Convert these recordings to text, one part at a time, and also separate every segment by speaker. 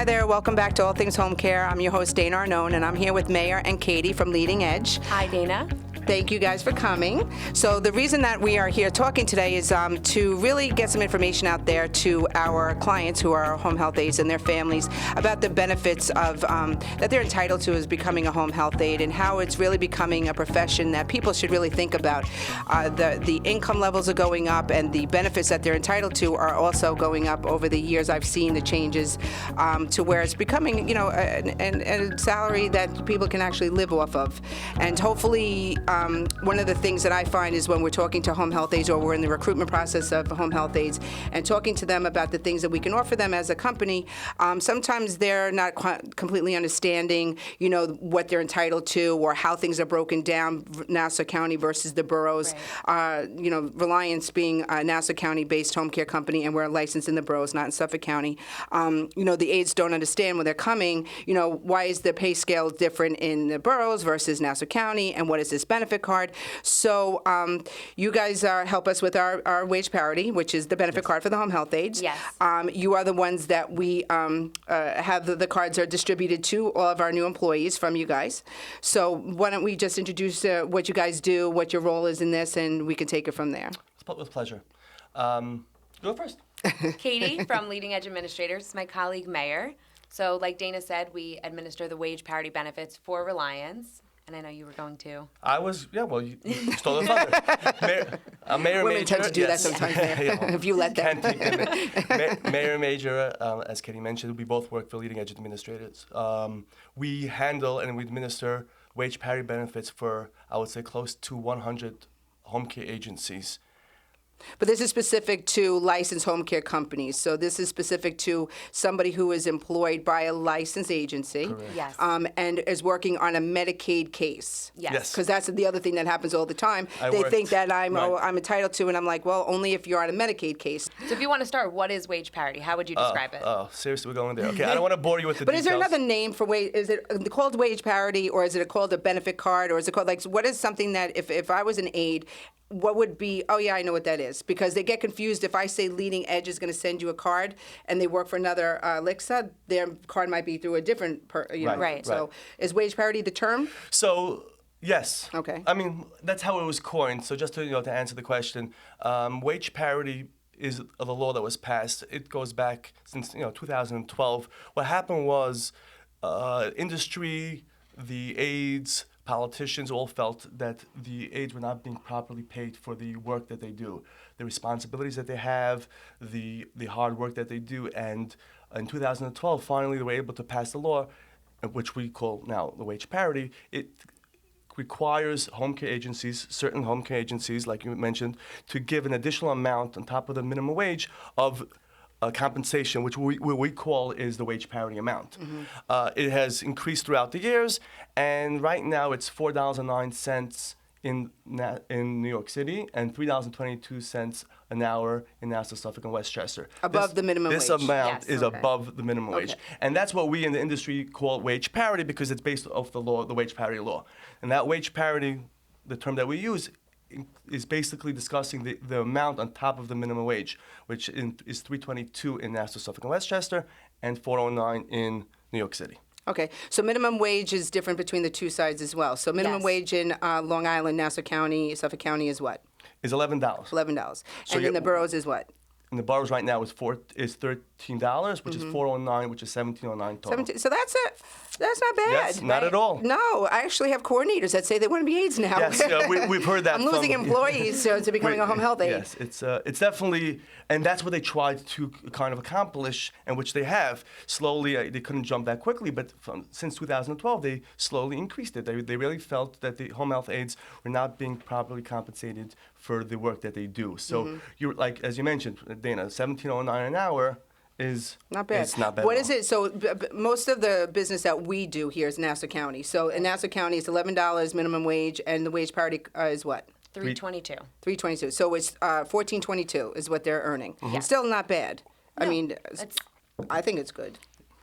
Speaker 1: Hi there, welcome back to All Things Home Care. I'm your host, Dana Arnone, and I'm here with Majer and Katie from Leading Edge.
Speaker 2: Hi, Dana.
Speaker 1: Thank you guys for coming. So the reason that we are here talking today is to really get some information out there to our clients who are home health aides and their families about the benefits of that they're entitled to as becoming a home health aide and how it's really becoming a profession that people should really think about. The income levels are going up and the benefits that they're entitled to are also going up over the years. I've seen the changes to where it's becoming, you know, a salary that people can actually live off of. And hopefully, one of the things that I find is when we're talking to home health aides or we're in the recruitment process of home health aides and talking to them about the things that we can offer them as a company, sometimes they're not completely understanding, you know, what they're entitled to or how things are broken down, Nassau County versus the boroughs. Right. You know, Reliance being a Nassau County-based home care company and we're licensed in the boroughs, not in Suffolk County. You know, the aides don't understand when they're coming, you know, why is the pay scale different in the boroughs versus Nassau County and what is this benefit card? So you guys help us with our wage parity, which is the benefit card for the home health aides.
Speaker 2: Yes.
Speaker 1: You are the ones that we have the cards are distributed to all of our new employees from you guys. So why don't we just introduce what you guys do, what your role is in this, and we can take it from there.
Speaker 3: With pleasure. Go first.
Speaker 2: Katie from Leading Edge Administrators, my colleague Majer. So like Dana said, we administer the wage parity benefits for Reliance. And I know you were going to.
Speaker 3: I was, yeah, well, you stole the thunder. Majer
Speaker 1: Women tend to do that sometimes, if you let them.
Speaker 3: Majer and Majer, as Katie mentioned, we both work for Leading Edge Administrators. We handle and we administer wage parity benefits for, I would say, close to 100 home care agencies.
Speaker 1: But this is specific to licensed home care companies. So this is specific to somebody who is employed by a licensed agency.
Speaker 3: Correct.
Speaker 2: Yes.
Speaker 1: And is working on a Medicaid case.
Speaker 2: Yes.
Speaker 1: Because that's the other thing that happens all the time.
Speaker 3: I
Speaker 1: They
Speaker 3: worked-
Speaker 1: think that I'm
Speaker 3: right.
Speaker 1: entitled to, and I'm like, well, only if you're on a Medicaid case.
Speaker 2: So if you want to start, what is wage parity? How would you describe it?
Speaker 3: Oh, seriously, we're going there. Okay, I don't want to bore you with the
Speaker 1: But
Speaker 3: details.
Speaker 1: is there another name for wage? Is it called wage parity, or is it called a benefit card, or is it called, like, what is something that if I was an aide, what would be, oh yeah, I know what that is. Because they get confused if I say Leading Edge is going to send you a card and they work for another LICSA, their card might be through a different,
Speaker 2: Right.
Speaker 1: So is wage parity the term?
Speaker 3: So, yes.
Speaker 1: Okay.
Speaker 3: I mean, that's how it was coined. So just to, to answer the question, wage parity is the law that was passed. It goes back since, 2012. What happened was industry, the aides, politicians all felt that the aides were not being properly paid for the work that they do, the responsibilities that they have, the hard work that they do. And in 2012, finally, they were able to pass the law, which we call now the wage parity. It requires home care agencies, certain home care agencies, like you mentioned, to give an additional amount on top of the minimum wage of compensation, which we call is the wage parity amount. Mm-hmm. It has increased throughout the years, and right now it's $4.09 in New York City and $3.22 an hour in Nassau, Suffolk, and Westchester.
Speaker 1: Above the minimum
Speaker 3: this
Speaker 1: wage.
Speaker 3: This amount
Speaker 2: Yes.
Speaker 3: is
Speaker 1: Okay.
Speaker 3: above the minimum wage.
Speaker 1: Okay.
Speaker 3: And that's what we in the industry call wage parity because it's based off the law, the wage parity law. And that wage parity, the term that we use, is basically discussing the amount on top of the minimum wage, which is $3.22 in Nassau, Suffolk, and Westchester, and $4.09 in New York City.
Speaker 1: Okay, so minimum wage is different between the two sides as well. So minimum
Speaker 2: Yes.
Speaker 1: wage in Long Island, Nassau County, Suffolk County is what?
Speaker 3: Is $11.
Speaker 1: $11.
Speaker 3: So
Speaker 1: And in the boroughs is what?
Speaker 3: In the boroughs right now is $13, which is $4.09, which is $17.09 total.
Speaker 1: 17. So that's not bad.
Speaker 3: Yes, not at all.
Speaker 1: No, I actually have coordinators that say they want to be aides now.
Speaker 3: Yes, we've heard that.
Speaker 1: I'm losing employees to becoming a home health aide.
Speaker 3: Yes, it's definitely, and that's what they tried to kind of accomplish, and which they have. Slowly, they couldn't jump that quickly, but since 2012, they slowly increased it. They really felt that the home health aides were not being properly compensated for the work that they do. So you're like, as you mentioned, Dana, $17.09 an hour is
Speaker 1: Not bad.
Speaker 3: It's not bad.
Speaker 1: What
Speaker 3: at
Speaker 1: is
Speaker 3: all.
Speaker 1: it? So most of the business that we do here is Nassau County. So in Nassau County, it's $11 minimum wage, and the wage parity is what?
Speaker 2: $3.22.
Speaker 1: $3.22. So it's $14.22 is what they're earning.
Speaker 2: Yeah.
Speaker 1: Still not bad. I
Speaker 2: No,
Speaker 1: mean,
Speaker 2: it's-
Speaker 1: I think it's good.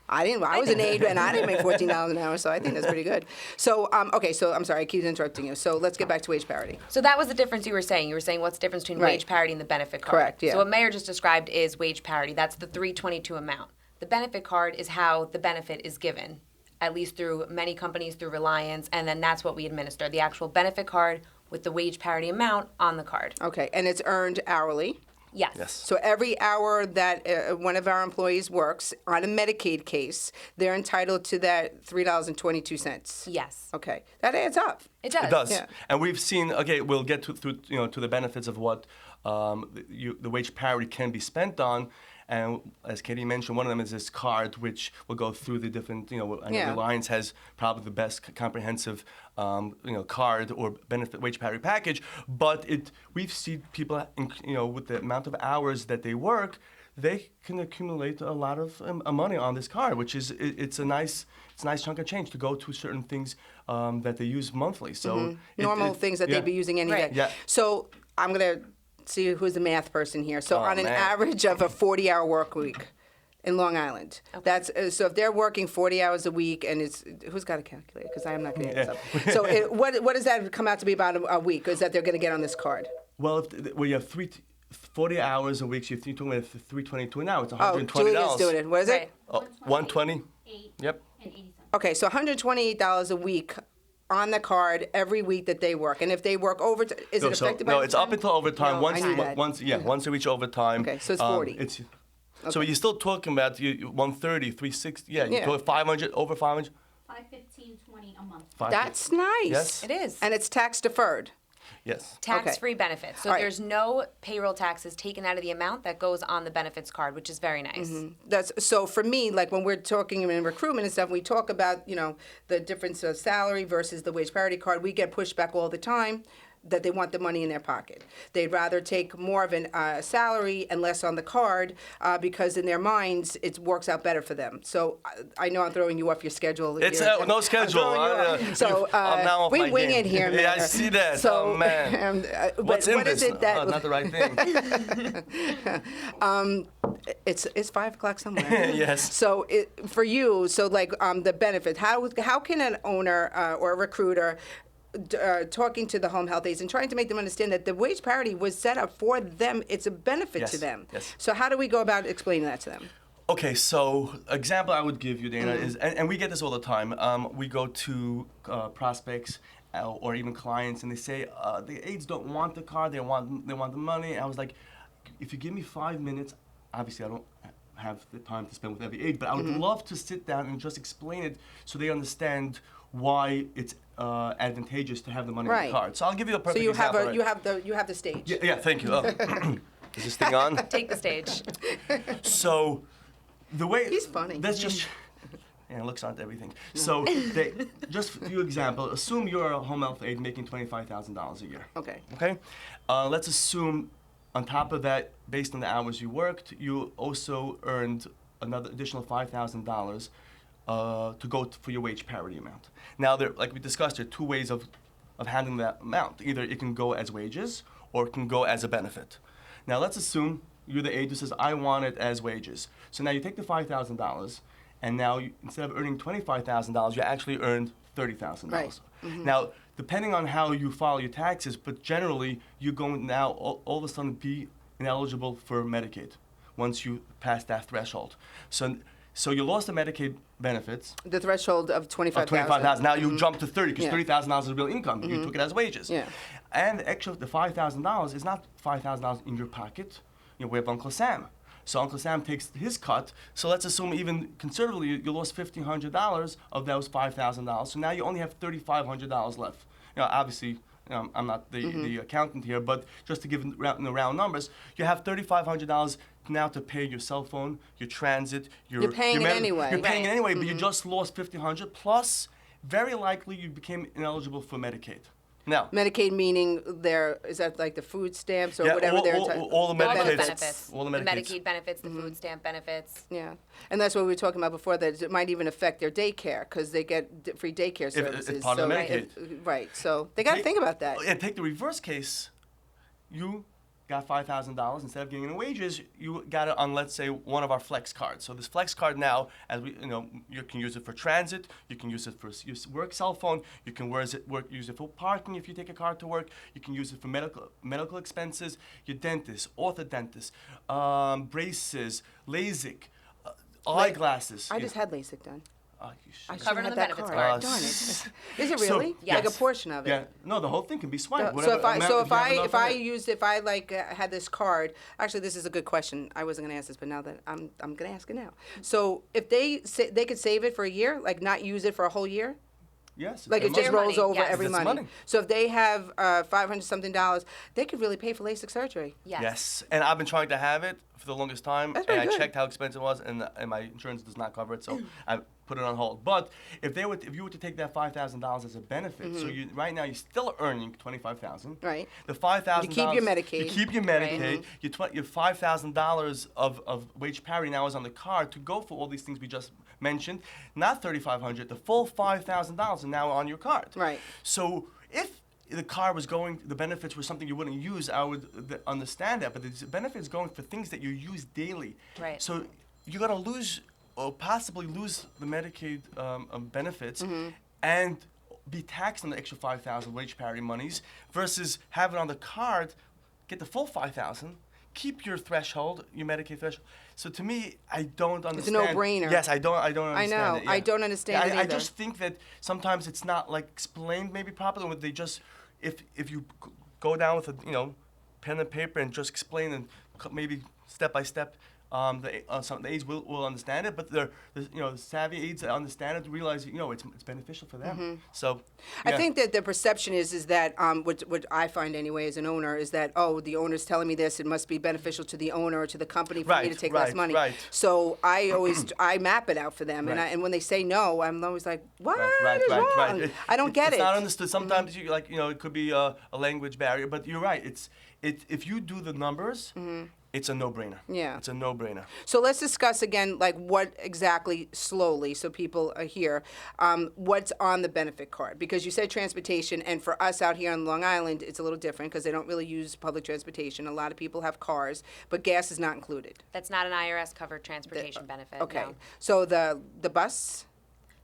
Speaker 1: I was an aide and I didn't make $14 an hour, so I think that's pretty good. So, okay, so I'm sorry, I keep interrupting you. So let's get back to wage parity.
Speaker 2: So that was the difference you were saying. You were saying what's the difference between
Speaker 1: Right.
Speaker 2: wage parity and the benefit card.
Speaker 1: Correct, yeah.
Speaker 2: So what Majer just described is wage parity. That's the $3.22 amount. The benefit card is how the benefit is given, at least through many companies, through Reliance, and then that's what we administer, the actual benefit card with the wage parity amount on the card.
Speaker 1: Okay, and it's earned hourly.
Speaker 2: Yes.
Speaker 3: Yes.
Speaker 1: So every hour that one of our employees works on a Medicaid case, they're entitled to that $3.22.
Speaker 2: Yes.
Speaker 1: Okay, that adds up.
Speaker 2: It does.
Speaker 3: It does.
Speaker 1: Yeah.
Speaker 3: And we've seen, okay, we'll get to the benefits of what the wage parity can be spent on. And as Katie mentioned, one of them is this card, which will go through the different, I know
Speaker 1: Yeah.
Speaker 3: Reliance has probably the best comprehensive, card or benefit wage parity package. But we've seen people, with the amount of hours that they work, they can accumulate a lot of money on this card, which is it's a nice chunk of change to go to certain things that they use monthly. So
Speaker 1: Normal things that
Speaker 3: yeah.
Speaker 1: they'd be using any
Speaker 2: Right.
Speaker 1: day.
Speaker 3: Yeah.
Speaker 1: So I'm going to see who's the math person here. So
Speaker 3: Oh,
Speaker 1: on an
Speaker 3: man.
Speaker 1: average of a 40-hour work week in Long Island, that's so if they're working 40 hours a week, and it's who's got a calculator? Because I am not going to add this up. So what does that come out to be about a week? Is that they're going to get on this card?
Speaker 3: Well, you have 40 hours a week, so if you're talking about 322 an hour, it's
Speaker 1: Oh,
Speaker 3: $120.
Speaker 1: Julia's doing it. What is
Speaker 2: Right.
Speaker 1: it?
Speaker 3: Oh, 120. Yep.
Speaker 4: And 80 cents.
Speaker 1: Okay, so $128 a week on the card every week that they work. And if they work overtime, is it affected by
Speaker 3: No, it's up until overtime.
Speaker 1: No,
Speaker 3: once
Speaker 1: I knew that.
Speaker 3: once they reach overtime.
Speaker 1: Okay, so it's 40.
Speaker 3: So you're still talking about 130, 360. Yeah,
Speaker 1: Yeah.
Speaker 3: you're talking 500, over 500.
Speaker 4: 515.20 a month.
Speaker 1: That's nice.
Speaker 3: Yes.
Speaker 2: It is.
Speaker 1: And it's tax deferred.
Speaker 3: Yes.
Speaker 2: Tax-free benefits. So
Speaker 1: All right.
Speaker 2: there's no payroll taxes taken out of the amount that goes on the benefits card, which is very nice.
Speaker 1: That's so for me, like when we're talking in recruitment and stuff, we talk about, the difference of salary versus the wage parity card. We get pushback all the time that they want the money in their pocket. They'd rather take more of a salary and less on the card because in their minds it works out better for them. So I know I'm throwing you off your schedule.
Speaker 3: It's
Speaker 1: You're-
Speaker 3: no
Speaker 1: I'm
Speaker 3: schedule.
Speaker 1: throwing you off. So
Speaker 3: I'm now off
Speaker 1: we
Speaker 3: my
Speaker 1: wing
Speaker 3: game.
Speaker 1: it here,
Speaker 3: Yeah, I
Speaker 1: Mayor.
Speaker 3: see that.
Speaker 1: So,
Speaker 3: Oh man.
Speaker 1: but
Speaker 3: What's in
Speaker 1: what is
Speaker 3: this?
Speaker 1: it that
Speaker 3: Not the right thing.
Speaker 1: it's 5 o'clock somewhere?
Speaker 3: Yes.
Speaker 1: So for you, the benefit, how can an owner or a recruiter talking to the home health aides and trying to make them understand that the wage parity was set up for them, it's a benefit to
Speaker 3: Yes,
Speaker 1: them.
Speaker 3: yes.
Speaker 1: So how do we go about explaining that to them?
Speaker 3: Okay, so example I would give you, Dana, is, and we get this all the time. We go to prospects or even clients, and they say the aides don't want the card, they want the money. And I was like, if you give me 5 minutes, obviously I don't have the time to spend with every aide, but I would love to sit down and just explain it so they understand why it's advantageous to have the money on
Speaker 1: Right.
Speaker 3: the card. So I'll give you a
Speaker 1: So
Speaker 3: perfect
Speaker 1: you have
Speaker 3: example.
Speaker 1: you have the stage.
Speaker 3: Yeah, thank you. Is this thing on?
Speaker 2: Take the stage.
Speaker 3: So, the way
Speaker 1: He's funny.
Speaker 3: That's just it looks on everything. So, just for your example, assume you're a home health aide making $25,000 a year.
Speaker 1: Okay.
Speaker 3: Okay. Let's assume, on top of that, based on the hours you worked, you also earned another additional $5,000 to go for your wage parity amount. Now, like we discussed, there are two ways of handling that amount. Either it can go as wages, or it can go as a benefit. Now, let's assume you're the aide who says, I want it as wages. So now you take the $5,000, and now instead of earning $25,000, you actually earned $30,000.
Speaker 1: Right.
Speaker 3: Now, depending on how you file your taxes, but generally, you're going now all of a sudden be ineligible for Medicaid once you pass that threshold. So you lost the Medicaid benefits.
Speaker 1: The threshold of $25,000.
Speaker 3: $25,000. Now you jump to 30 because
Speaker 1: Yeah.
Speaker 3: $30,000 is real income. You took it as wages.
Speaker 1: Yeah.
Speaker 3: And actually, the $5,000 is not $5,000 in your pocket. We have Uncle Sam. So Uncle Sam takes his cut. So let's assume even conservatively you lost $1,500 of those $5,000. So now you only have $3,500 left. Obviously, I'm not the accountant here, but just to give the round numbers, you have $3,500 now to pay your cell phone, your transit,
Speaker 1: You're paying it anyway.
Speaker 3: You're paying it
Speaker 2: Right.
Speaker 3: anyway, but you just lost $1,500 plus. Very likely you became ineligible for Medicaid. Now,
Speaker 1: Medicaid meaning is that like the food stamps or
Speaker 3: Yeah,
Speaker 1: whatever they're
Speaker 3: all the
Speaker 2: All those
Speaker 3: Medicaid
Speaker 2: benefits.
Speaker 3: all the
Speaker 2: The
Speaker 3: Medicaids.
Speaker 2: Medicaid benefits, the food stamp benefits.
Speaker 1: Yeah, and that's what we were talking about before, that it might even affect their daycare because they get free daycare services.
Speaker 3: it's part of Medicaid.
Speaker 1: Right, so they got to think about that.
Speaker 3: And take the reverse case. You got $5,000 instead of getting it in wages. You got it on, let's say, one of our flex cards. So this flex card now, as you can use it for transit. You can use it for your work cell phone. You can use it for parking if you take a car to work. You can use it for medical expenses. Your dentist, orthodontist, braces, LASIK. Eyeglasses.
Speaker 1: I just had LASIK done.
Speaker 3: Oh, you
Speaker 1: I
Speaker 3: should.
Speaker 1: should
Speaker 2: Covered
Speaker 1: have
Speaker 2: in the
Speaker 1: had that
Speaker 2: benefits
Speaker 1: card.
Speaker 2: card.
Speaker 1: Darn it. Is it
Speaker 3: So-
Speaker 1: really?
Speaker 2: Yes.
Speaker 1: Like a portion of it?
Speaker 3: Yeah. No, the whole thing can be swiped.
Speaker 1: So
Speaker 3: whatever
Speaker 1: if I
Speaker 3: amount-
Speaker 1: so
Speaker 3: you
Speaker 1: if
Speaker 3: have
Speaker 1: I
Speaker 3: enough
Speaker 1: if
Speaker 3: of
Speaker 1: I
Speaker 3: it.
Speaker 1: used if I like had this card, actually this is a good question. I wasn't going to ask this, but now that I'm going to ask it now. So if they could save it for a year, like not use it for a whole year,
Speaker 3: Yes. it's
Speaker 1: like
Speaker 3: their
Speaker 1: it just
Speaker 3: money.
Speaker 1: rolls
Speaker 2: money,
Speaker 1: over
Speaker 2: yes.
Speaker 1: every
Speaker 3: It's
Speaker 1: money.
Speaker 3: money.
Speaker 1: So if they have $500 something, they could really pay for LASIK surgery.
Speaker 2: Yes.
Speaker 3: Yes, and I've been trying to have it for the longest time,
Speaker 1: That's
Speaker 3: and
Speaker 1: very
Speaker 3: I
Speaker 1: good.
Speaker 3: checked how expensive it was, and my insurance does not cover it, so I put it on hold. But if you were to take that $5,000 as a benefit, so you right now you're still earning $25,000.
Speaker 1: Right.
Speaker 3: The $5,000.
Speaker 1: You keep your Medicaid.
Speaker 3: You keep your Medicaid. Your $5,000 of wage parity now is on the card to go for all these things we just mentioned. Not $3,500. The full $5,000 are now on your card.
Speaker 1: Right.
Speaker 3: So if the car was going, the benefits were something you wouldn't use, I would understand that. But the benefits going for things that you use daily.
Speaker 2: Right.
Speaker 3: So you're gonna lose or possibly lose the Medicaid benefits and be taxed on the extra 5,000 wage parity monies versus have it on the card, get the full 5,000. Keep your threshold, your Medicaid threshold. So to me, I don't understand.
Speaker 1: no-brainer.
Speaker 3: Yes, I don't understand
Speaker 1: know.
Speaker 3: it.
Speaker 1: I don't understand it
Speaker 3: I
Speaker 1: either.
Speaker 3: just think that sometimes it's not like explained maybe properly. Or they just, if you go down with a pen and paper and just explain and maybe step by step, some of the aides will understand it. But the savvy aides that understand it realize it's beneficial for them. So
Speaker 1: I
Speaker 3: yeah.
Speaker 1: think that the perception is that what I find anyway as an owner is that the owner's telling me this, it must be beneficial to the owner or to the company for me
Speaker 3: Right,
Speaker 1: to take less
Speaker 3: right,
Speaker 1: money.
Speaker 3: right.
Speaker 1: So I always I map it out for them,
Speaker 3: Right.
Speaker 1: and when they say no, I'm always like, what
Speaker 3: Right,
Speaker 1: is
Speaker 3: right,
Speaker 1: wrong?
Speaker 3: right.
Speaker 1: I don't get
Speaker 3: it's
Speaker 1: it.
Speaker 3: It's not understood. Sometimes it could be a language barrier, but you're right. If you do the numbers, it's a no-brainer.
Speaker 1: Yeah.
Speaker 3: It's a no-brainer.
Speaker 1: So let's discuss again, like what exactly slowly, so people are here, what's on the benefit card? Because you said transportation, and for us out here on Long Island, it's a little different because they don't really use public transportation. A lot of people have cars, but gas is not included.
Speaker 2: That's not an IRS covered transportation benefit.
Speaker 1: Okay.
Speaker 2: No.
Speaker 1: So the bus.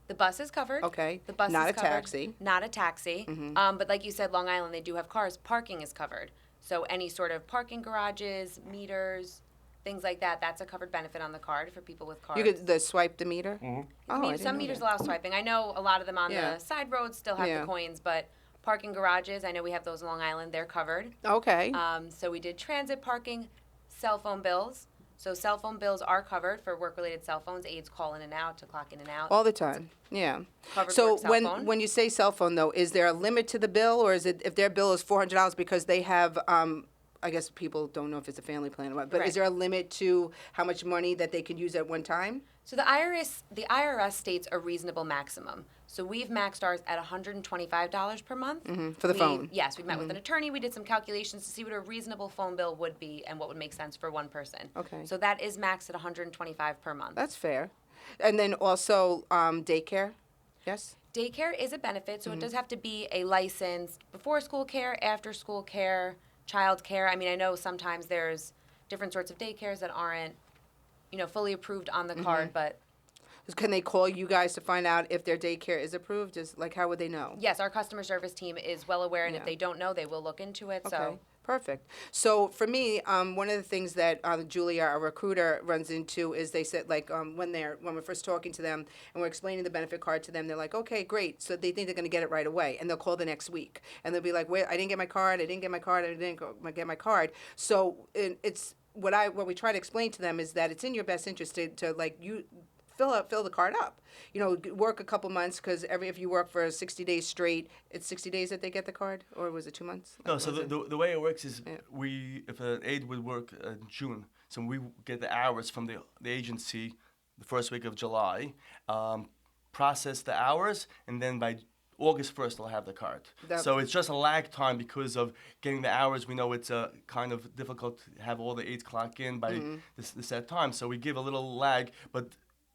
Speaker 2: The bus is covered.
Speaker 1: Okay.
Speaker 2: The bus
Speaker 1: Not
Speaker 2: is
Speaker 1: a
Speaker 2: covered.
Speaker 1: taxi.
Speaker 2: Not a taxi. But like you said, Long Island, they do have cars. Parking is covered. So any sort of parking garages, meters, things like that, that's a covered benefit on the card for people with cars.
Speaker 1: You could swipe the meter. Oh, I didn't
Speaker 2: Some
Speaker 1: know
Speaker 2: meters
Speaker 1: that.
Speaker 2: allow swiping. I know a lot of them on
Speaker 1: Yeah.
Speaker 2: the side roads still have
Speaker 1: Yeah.
Speaker 2: the coins, but parking garages, I know we have those in Long Island, they're covered.
Speaker 1: Okay.
Speaker 2: So we did transit parking, cell phone bills. So cell phone bills are covered for work-related cell phones. Aides call in and out to clock in and out.
Speaker 1: All the time. Yeah.
Speaker 2: Covered
Speaker 1: So
Speaker 2: work cell phone.
Speaker 1: when you say cell phone though, is there a limit to the bill, or is it if their bill is $400 because they have I guess people don't know if it's a family plan or what, but
Speaker 2: Right.
Speaker 1: is there a limit to how much money that they can use at one time?
Speaker 2: So the IRS states a reasonable maximum. So we've maxed ours at $125 per month.
Speaker 1: for the phone.
Speaker 2: Yes, we met with an attorney. We did some calculations to see what a reasonable phone bill would be and what would make sense for one person.
Speaker 1: Okay.
Speaker 2: So that is maxed at $125 per month.
Speaker 1: That's fair. And then also daycare? Yes?
Speaker 2: Daycare is a benefit, so it does have to be a license before school care, after school care, child care. I mean, I know sometimes there's different sorts of daycares that aren't, fully approved on the card, but
Speaker 1: Can they call you guys to find out if their daycare is approved? Just like how would they know?
Speaker 2: yes, our customer service team is well aware, and
Speaker 1: Yeah.
Speaker 2: if they don't know, they will look into it.
Speaker 1: Okay,
Speaker 2: So
Speaker 1: perfect. So for me, one of the things that Julia, our recruiter, runs into is they said when we're first talking to them and we're explaining the benefit card to them, they're like, okay, great. So they think they're going to get it right away, and they'll call the next week and they'll be like, wait, I didn't get my card. I didn't get my card. I didn't get my card. So it's what we try to explain to them is that it's in your best interest to you fill the card up. Work a couple months because if you work for 60 days straight, it's 60 days that they get the card, or was it 2 months?
Speaker 3: No, so the way it works is
Speaker 1: Yeah.
Speaker 3: if an aide would work in June, so we get the hours from the agency the first week of July, process the hours, and then by August 1st they'll have the card. So it's just a lag time because of getting the hours. We know it's kind of difficult to have all the aides clock in by the set time, so we give a little lag, but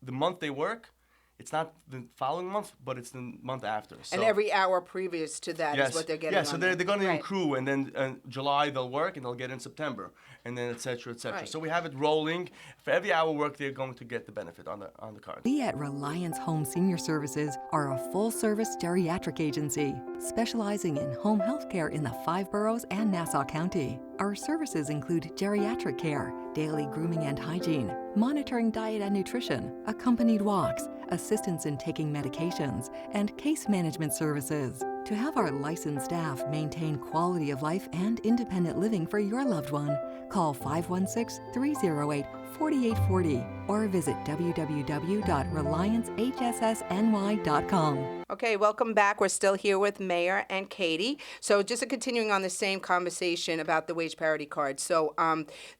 Speaker 3: the month they work, It's not the following month, but it's the month after. So,
Speaker 1: And every hour previous to that is what they're getting.
Speaker 3: Yeah, so
Speaker 1: on
Speaker 3: they're
Speaker 1: there.
Speaker 3: going to
Speaker 2: Right.
Speaker 3: accrue, and then July they'll work, and they'll get in September, and then et cetera, et cetera.
Speaker 1: Right.
Speaker 3: So we have it rolling. For every hour work, they're going to get the benefit on the card.
Speaker 5: We at Reliance Home Senior Services are a full-service geriatric agency specializing in home health care in the 5 boroughs and Nassau County. Our services include geriatric care, daily grooming and hygiene, monitoring diet and nutrition, accompanied walks, assistance in taking medications, and case management services. To have our licensed staff maintain quality of life and independent living for your loved one, call 516-308-4840 or visit www.reliancehssny.com.
Speaker 1: Okay, welcome back. We're still here with Majer and Katie. So just continuing on the same conversation about the wage parity card. So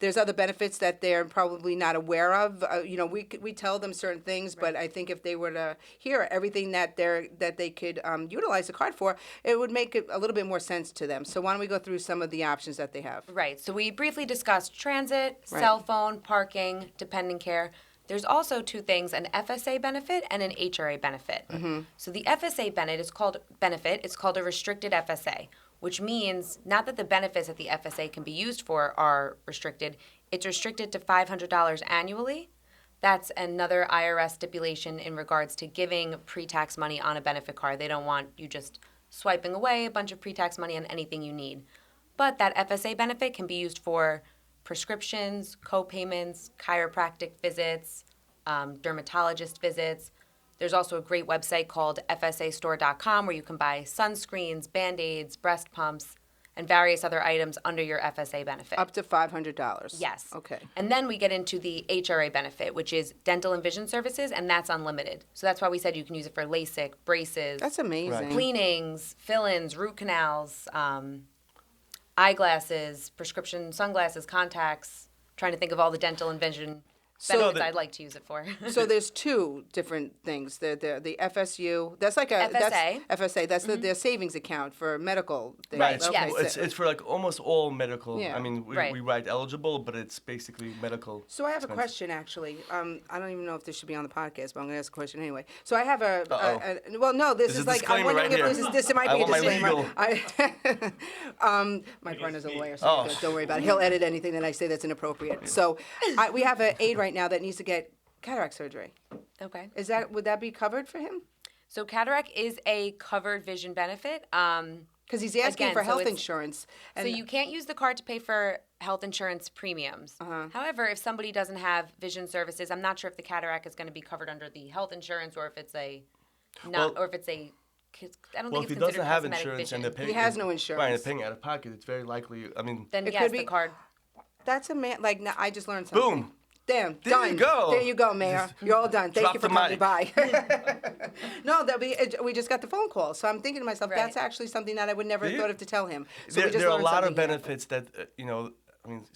Speaker 1: there's other benefits that they're probably not aware of. We tell them certain things, but I think if they were to hear everything that they could utilize the card for, it would make it a little bit more sense to them. So why don't we go through some of the options that they have?
Speaker 2: Right. So we briefly discussed transit,
Speaker 1: Right.
Speaker 2: cell phone, parking, dependent care. There's also 2 things, an FSA benefit and an HRA benefit. So the FSA benefit is called a restricted FSA, which means not that the benefits that the FSA can be used for are restricted. It's restricted to $500 annually. That's another IRS stipulation in regards to giving pre-tax money on a benefit card. They don't want you just swiping away a bunch of pre-tax money on anything you need. But that FSA benefit can be used for prescriptions, co-payments, chiropractic visits, dermatologist visits. There's also a great website called fsastore.com where you can buy sunscreens, Band-Aids, breast pumps, and various other items under your FSA benefit.
Speaker 1: Up to $500.
Speaker 2: Yes.
Speaker 1: Okay.
Speaker 2: And then we get into the HRA benefit, which is dental and vision services, and that's unlimited. So that's why we said you can use it for LASIK, braces,
Speaker 1: That's amazing.
Speaker 3: Right.
Speaker 2: cleanings, fill-ins, root canals, eyeglasses, prescription sunglasses, contacts. Trying to think of all the dental and vision benefits I'd like to use it for.
Speaker 1: So there's 2 different things. The FSU, that's like a
Speaker 2: FSA.
Speaker 1: FSA. That's their savings account for medical things.
Speaker 2: Right,
Speaker 3: So
Speaker 2: yes.
Speaker 3: it's for like almost all medical.
Speaker 1: Yeah.
Speaker 3: I mean,
Speaker 2: Right.
Speaker 3: we write eligible, but it's basically medical.
Speaker 1: So I have a
Speaker 3: expenses.
Speaker 1: question, actually. I don't even know if this should be on the podcast, but I'm going to ask a question anyway. So I have
Speaker 3: Uh-oh.
Speaker 1: well, no, this
Speaker 3: There's
Speaker 1: is
Speaker 3: a
Speaker 1: like, I'm
Speaker 3: disclaimer
Speaker 1: wondering
Speaker 3: right
Speaker 1: if
Speaker 3: here.
Speaker 1: this might
Speaker 3: I
Speaker 1: be a
Speaker 3: want my
Speaker 1: disclaimer. My partner's a lawyer, so
Speaker 3: Oh.
Speaker 1: don't worry about it. He'll edit anything that I say that's inappropriate. So we have an aide right now that needs to get cataract surgery.
Speaker 2: Okay.
Speaker 1: Would that be covered for him?
Speaker 2: So cataract is a covered vision benefit.
Speaker 1: Because he's asking
Speaker 2: Again,
Speaker 1: for
Speaker 2: so
Speaker 1: health
Speaker 2: it's-
Speaker 1: insurance.
Speaker 2: So you can't use the card to pay for health insurance premiums. However, if somebody doesn't have vision services, I'm not sure if the cataract is going to be covered under the health insurance or if it's a not,
Speaker 3: Well-
Speaker 2: or if it's a. I don't
Speaker 3: Well,
Speaker 2: think
Speaker 3: if
Speaker 2: it's
Speaker 3: he doesn't
Speaker 2: considered
Speaker 3: have
Speaker 2: cosmetic
Speaker 3: insurance
Speaker 2: vision.
Speaker 3: and they're paying,
Speaker 1: He has no
Speaker 3: right,
Speaker 1: insurance.
Speaker 3: they're paying out of pocket, it's very likely. I mean,
Speaker 2: Then
Speaker 1: It
Speaker 2: yes,
Speaker 1: could be-
Speaker 2: the card.
Speaker 1: That's like, now I just learned something.
Speaker 3: boom.
Speaker 1: Damn,
Speaker 3: There
Speaker 1: done.
Speaker 3: you go.
Speaker 1: There you go, Mayor. You're all done. Thank
Speaker 3: drop
Speaker 1: you for
Speaker 3: the
Speaker 1: coming
Speaker 3: mic.
Speaker 1: by. No, we just got the phone call, so I'm thinking to myself,
Speaker 2: Right.
Speaker 1: that's actually something that I would never have
Speaker 3: Yeah.
Speaker 1: thought of to tell him. So we
Speaker 3: There,
Speaker 1: just
Speaker 3: there are a
Speaker 1: learned
Speaker 3: lot of
Speaker 1: something here.
Speaker 3: benefits that, I mean,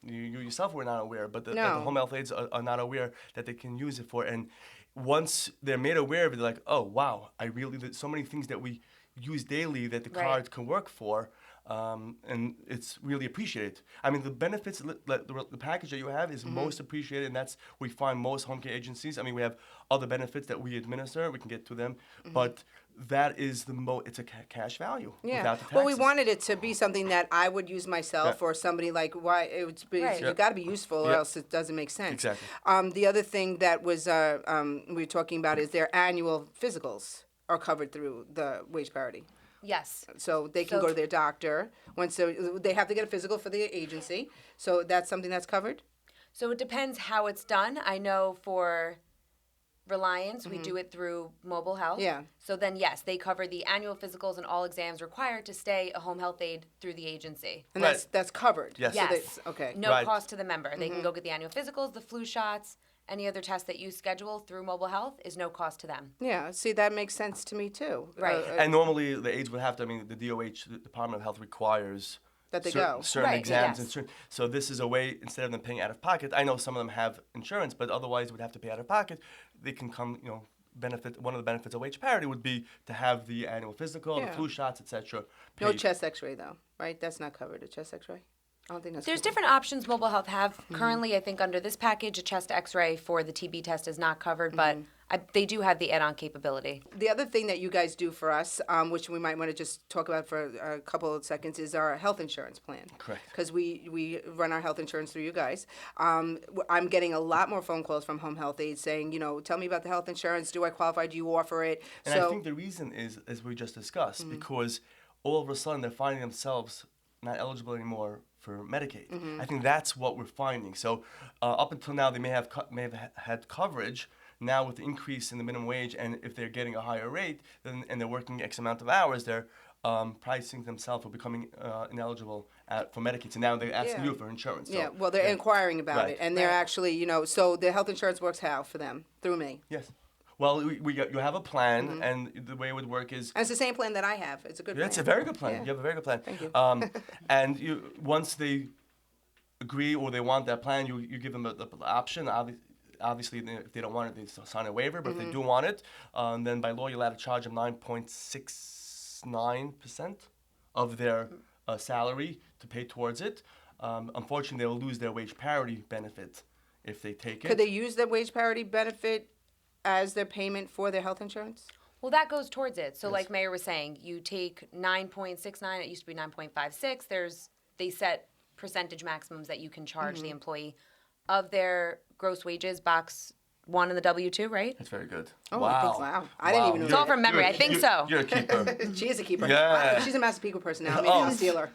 Speaker 3: you yourself were not aware, but that the
Speaker 1: No.
Speaker 3: home health aides are not aware that they can use it for. And once they're made aware of it, they're like, oh, wow, there's so many things that we use daily that the
Speaker 2: Right.
Speaker 3: card can work for. And it's really appreciated. I mean, the benefits, the package that you have is most appreciated, and that's where we find most home care agencies. I mean, we have other benefits that we administer. We can get to them, but that is it's a cash value
Speaker 1: Yeah.
Speaker 3: without the taxes.
Speaker 1: Well, we wanted it to be something that I would use myself,
Speaker 3: Yeah.
Speaker 1: or somebody like
Speaker 2: Right.
Speaker 1: you got to be useful, or
Speaker 3: Yeah.
Speaker 1: else it doesn't make sense.
Speaker 3: Exactly.
Speaker 1: The other thing that was we were talking about is their annual physicals are covered through the wage parity.
Speaker 2: Yes.
Speaker 1: So they can
Speaker 2: So-
Speaker 1: go to their doctor once they have to get a physical for the agency. So that's something that's covered.
Speaker 2: So it depends how it's done. I know for Reliance, we do it through mobile health.
Speaker 1: Yeah.
Speaker 2: So then, yes, they cover the annual physicals and all exams required to stay a home health aide through the agency.
Speaker 1: And
Speaker 3: Right.
Speaker 1: that's covered.
Speaker 3: Yes.
Speaker 1: So
Speaker 2: Yes.
Speaker 1: okay.
Speaker 2: No
Speaker 3: Right.
Speaker 2: cost to the member. They can go get the annual physicals, the flu shots, any other tests that you schedule through mobile health is no cost to them.
Speaker 1: Yeah. See, that makes sense to me too.
Speaker 2: Right.
Speaker 3: And normally the aides would have to. I mean, the DOH, the Department of Health, requires
Speaker 1: That they
Speaker 3: certain,
Speaker 1: go.
Speaker 3: certain
Speaker 2: Right,
Speaker 3: exams.
Speaker 2: yes.
Speaker 3: And certain, so this is a way, instead of them paying out of pocket. I know some of them have insurance, but otherwise would have to pay out of pocket. They can come, benefit. One of the benefits of wage parity would be to have the annual physical,
Speaker 1: Yeah.
Speaker 3: the flu shots, etc.
Speaker 1: No chest X-ray though, right? That's not covered. A chest X-ray. I don't think that's.
Speaker 2: There's
Speaker 1: covered.
Speaker 2: different options mobile health have. Currently, I think under this package, a chest x-ray for the TB test is not covered, but they do have the add-on capability.
Speaker 1: The other thing that you guys do for us, which we might want to just talk about for a couple of seconds, is our health insurance plan.
Speaker 3: Correct.
Speaker 1: Because we run our health insurance through you guys. I'm getting a lot more phone calls from home health aides saying, tell me about the health insurance. Do I qualify? Do you offer it?
Speaker 3: And I think the reason is, as we just discussed, because all of a sudden they're finding themselves not eligible anymore for Medicaid. I think that's what we're finding. So up until now, they may have had coverage. Now with the increase in the minimum wage, and if they're getting a higher rate, and they're working X amount of hours, they're pricing themselves or becoming ineligible for Medicaid. So now they're asking you for insurance. So,
Speaker 1: well, they're inquiring about
Speaker 3: Right.
Speaker 1: it, and they're actually, so the health insurance works how for them? Through me.
Speaker 3: Yes. Well, you have a plan, and the way it would work is.
Speaker 1: And it's the same plan that I have. It's a good plan.
Speaker 3: It's a very good plan.
Speaker 1: Yeah.
Speaker 3: You have a very good plan.
Speaker 1: Thank you.
Speaker 3: And once they agree or they want that plan, you give them the option. Obviously, if they don't want it, they sign a waiver. But if they do want it, then by law, you're allowed to charge them 9.69% of their salary to pay towards it. Unfortunately, they will lose their wage parity benefit if they take it.
Speaker 1: Could they use the wage parity benefit as their payment for their health insurance?
Speaker 2: Well, that goes towards it. So like Mayor was saying, you take 9.69, it used to be 9.56. They set percentage maximums that you can charge the employee of their gross wages, box 1 in the W-2, right?
Speaker 3: That's very good.
Speaker 1: Oh,
Speaker 3: wow.
Speaker 1: I didn't even know
Speaker 2: It's all from memory. I think so.
Speaker 3: You're a keeper.
Speaker 1: She is a keeper.
Speaker 3: Yeah.
Speaker 1: She's a Massapequa personality. Maybe I'm a stealer.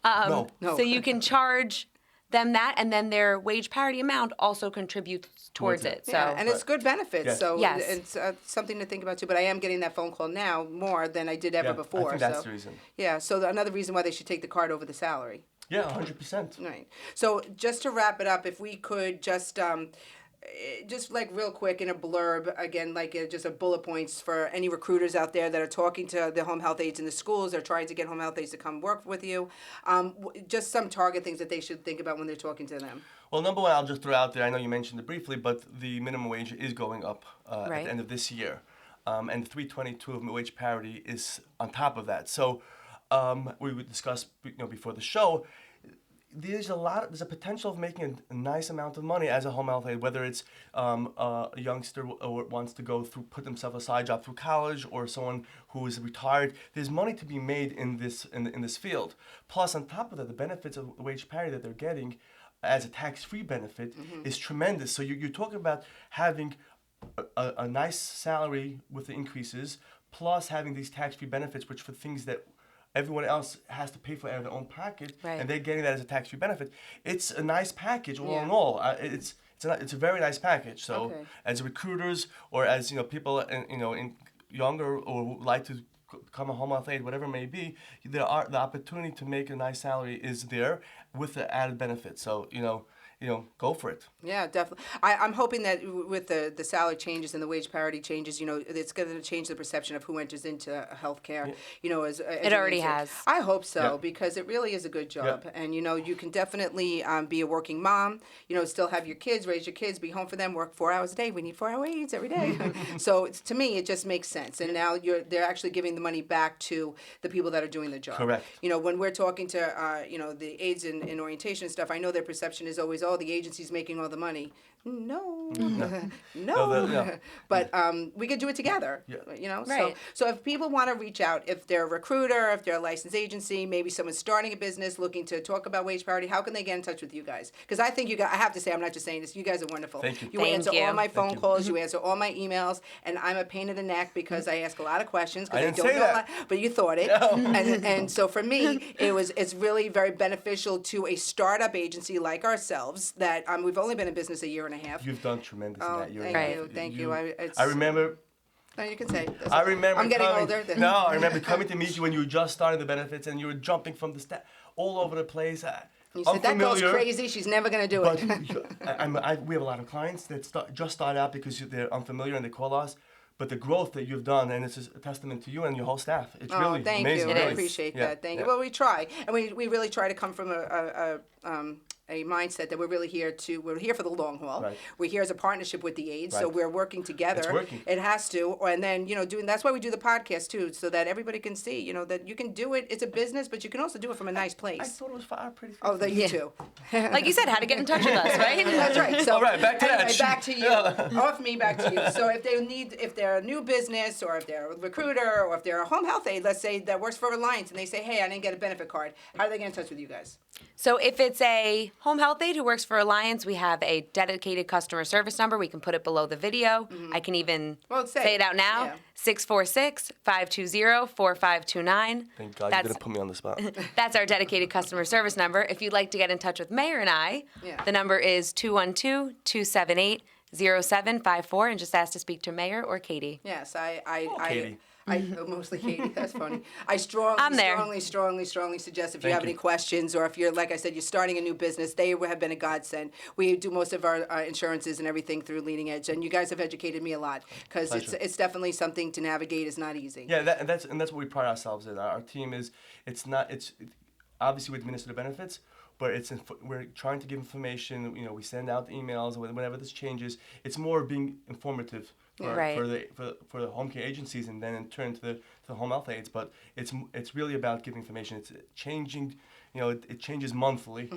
Speaker 3: No.
Speaker 1: No.
Speaker 2: So you can charge them that, and then their wage parity amount also contributes towards it. So
Speaker 1: Yeah, and it's good benefits.
Speaker 3: Yes.
Speaker 1: So
Speaker 2: Yes.
Speaker 1: it's something to think about too. But I am getting that phone call now more than I did ever
Speaker 3: Yeah,
Speaker 1: before.
Speaker 3: I think that's the reason.
Speaker 1: Yeah. So another reason why they should take the card over the salary.
Speaker 3: Yeah, 100%.
Speaker 1: Right. So just to wrap it up, if we could just like real quick in a blurb, again, like just a bullet points for any recruiters out there that are talking to the home health aides in the schools, they're trying to get home health aides to come work with you. Just some target things that they should think about when they're talking to them.
Speaker 3: Well, number one, I'll just throw out there, I know you mentioned it briefly, but the minimum wage is going up at
Speaker 2: Right.
Speaker 3: the end of this year. And 322 of wage parity is on top of that. So we would discuss before the show, there's a potential of making a nice amount of money as a home health aide, whether it's a youngster or wants to put themselves a side job through college, or someone who is retired. There's money to be made in this field. Plus, on top of that, the benefits of wage parity that they're getting as a tax-free benefit is tremendous. So you're talking about having a nice salary with the increases, plus having these tax-free benefits, which for things that everyone else has to pay for out of their own pocket,
Speaker 2: Right.
Speaker 3: and they're getting that as a tax-free benefit. It's a nice package all
Speaker 1: Yeah.
Speaker 3: in all. It's a very nice package. So
Speaker 1: Okay.
Speaker 3: as recruiters or as people in younger or who like to become a home health aide, whatever it may be, the opportunity to make a nice salary is there with the added benefits. So go for it.
Speaker 1: Yeah, definitely. I'm hoping that with the salary changes and the wage parity changes, it's going to change the perception of who enters into healthcare. As
Speaker 2: It already has.
Speaker 1: I hope so,
Speaker 3: Yeah.
Speaker 1: because it really is a good job,
Speaker 3: Yeah.
Speaker 1: and you can definitely be a working mom. Still have your kids, raise your kids, be home for them, work 4 hours a day. We need 4-hour aides every day. So to me, it just makes sense. And now they're actually giving the money back to the people that are doing the job.
Speaker 3: Correct.
Speaker 1: When we're talking to the aides in orientation and stuff, I know their perception is always, the agency's making all the money. No.
Speaker 3: No.
Speaker 1: But we could do it together.
Speaker 3: Yeah.
Speaker 2: Right.
Speaker 1: So if people want to reach out, if they're a recruiter, if they're a licensed agency, maybe someone's starting a business looking to talk about wage parity, how can they get in touch with you guys? Because I think I have to say, I'm not just saying this, you guys are wonderful.
Speaker 3: Thank you.
Speaker 1: You
Speaker 2: Thank
Speaker 1: answer
Speaker 2: you.
Speaker 1: all my phone
Speaker 3: you.
Speaker 1: calls, you answer all my emails, and I'm a pain in the neck because I ask a lot of questions
Speaker 3: I
Speaker 1: because
Speaker 3: didn't
Speaker 1: don't
Speaker 3: say
Speaker 1: know a
Speaker 3: that.
Speaker 1: lot, but you thought it. And so for me, it's really very beneficial to a startup agency like ourselves that we've only been in business a year and a half.
Speaker 3: You've done tremendous in that year.
Speaker 1: Thank you.
Speaker 3: I remember.
Speaker 1: No, you can say.
Speaker 3: I remember.
Speaker 1: I'm getting
Speaker 3: coming,
Speaker 1: older.
Speaker 3: No, I remember coming to meet you when you were just starting the benefits, and you were jumping from the all over the place.
Speaker 1: You said that girl's
Speaker 3: unfamiliar,
Speaker 1: crazy. She's never gonna do
Speaker 3: But
Speaker 1: it.
Speaker 3: we have a lot of clients that just start out because they're unfamiliar and they call us. But the growth that you've done, and it's a testament to you and your whole staff. It's really
Speaker 1: Thank
Speaker 3: amazing.
Speaker 1: you.
Speaker 2: It
Speaker 1: I
Speaker 2: is.
Speaker 1: appreciate
Speaker 3: Yeah,
Speaker 1: that. Thank
Speaker 3: yeah.
Speaker 1: you. Well, we try, and we really try to come from a mindset that we're here for the long haul.
Speaker 3: Right.
Speaker 1: We're here as a partnership with the aides, so
Speaker 3: Right.
Speaker 1: we're working together.
Speaker 3: It's working.
Speaker 1: It has to, and then that's why we do the podcast too, so that everybody can see, that you can do it. It's a business, but you can also do it from a nice place.
Speaker 3: I thought it was for our pretty.
Speaker 1: Oh, that you too.
Speaker 2: Like you said, how to get in touch with us, right?
Speaker 1: That's right. So,
Speaker 3: All right, back to that.
Speaker 1: anyway, back to you. Off me, back to you. So if they're a new business, or if they're a recruiter, or if they're a home health aide, let's say that works for Reliance, and they say, hey, I didn't get a benefit card, how do they get in touch with you guys?
Speaker 2: So if it's a home health aide who works for Alliance, we have a dedicated customer service number. We can put it below the video. I can even say it out now.
Speaker 1: Yeah.
Speaker 2: 646-520-4529.
Speaker 3: Thank God you didn't put me on the spot.
Speaker 2: That's our dedicated customer service number. If you'd like to get in touch with Majer and I, the number is 212-278-0754, and just ask to speak to Majer or Katie.
Speaker 1: Yes,
Speaker 3: Katie.
Speaker 1: Mostly Katie. That's funny. I
Speaker 2: I'm there.
Speaker 1: strongly suggest if you have any questions, or if you're, like I said, you're starting a new business, they have been a godsend. We do most of our insurances and everything through Leading Edge, and you guys have educated me a lot, because it's definitely something to navigate. Is not easy.
Speaker 3: Yeah, that's what we pride ourselves in. Our team is. It's obviously we administer the benefits, but we're trying to give information. We send out emails whenever this changes. It's more being informative for the home care agencies, and then in turn to the home health aides. But it's really about giving information. It's changing. It changes monthly,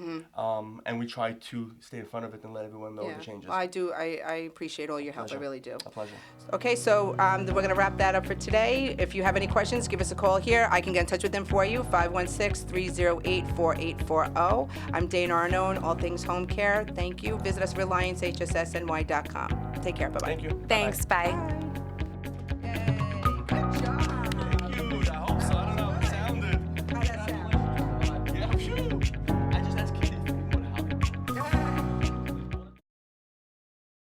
Speaker 3: and we try to stay in front of it and let everyone know the changes.
Speaker 1: Well, I do. I appreciate all your help.
Speaker 3: Pleasure.
Speaker 1: I really do.
Speaker 3: A pleasure.
Speaker 1: Okay, so we're going to wrap that up for today. If you have any questions, give us a call here. I can get in touch with them for you, 516-308-4840. I'm Dana Arnone, All Things Home Care. Thank you. Visit us at RelianceHSSNY.com. Take care. Bye-bye.
Speaker 3: Thank you.
Speaker 2: Thanks. Bye.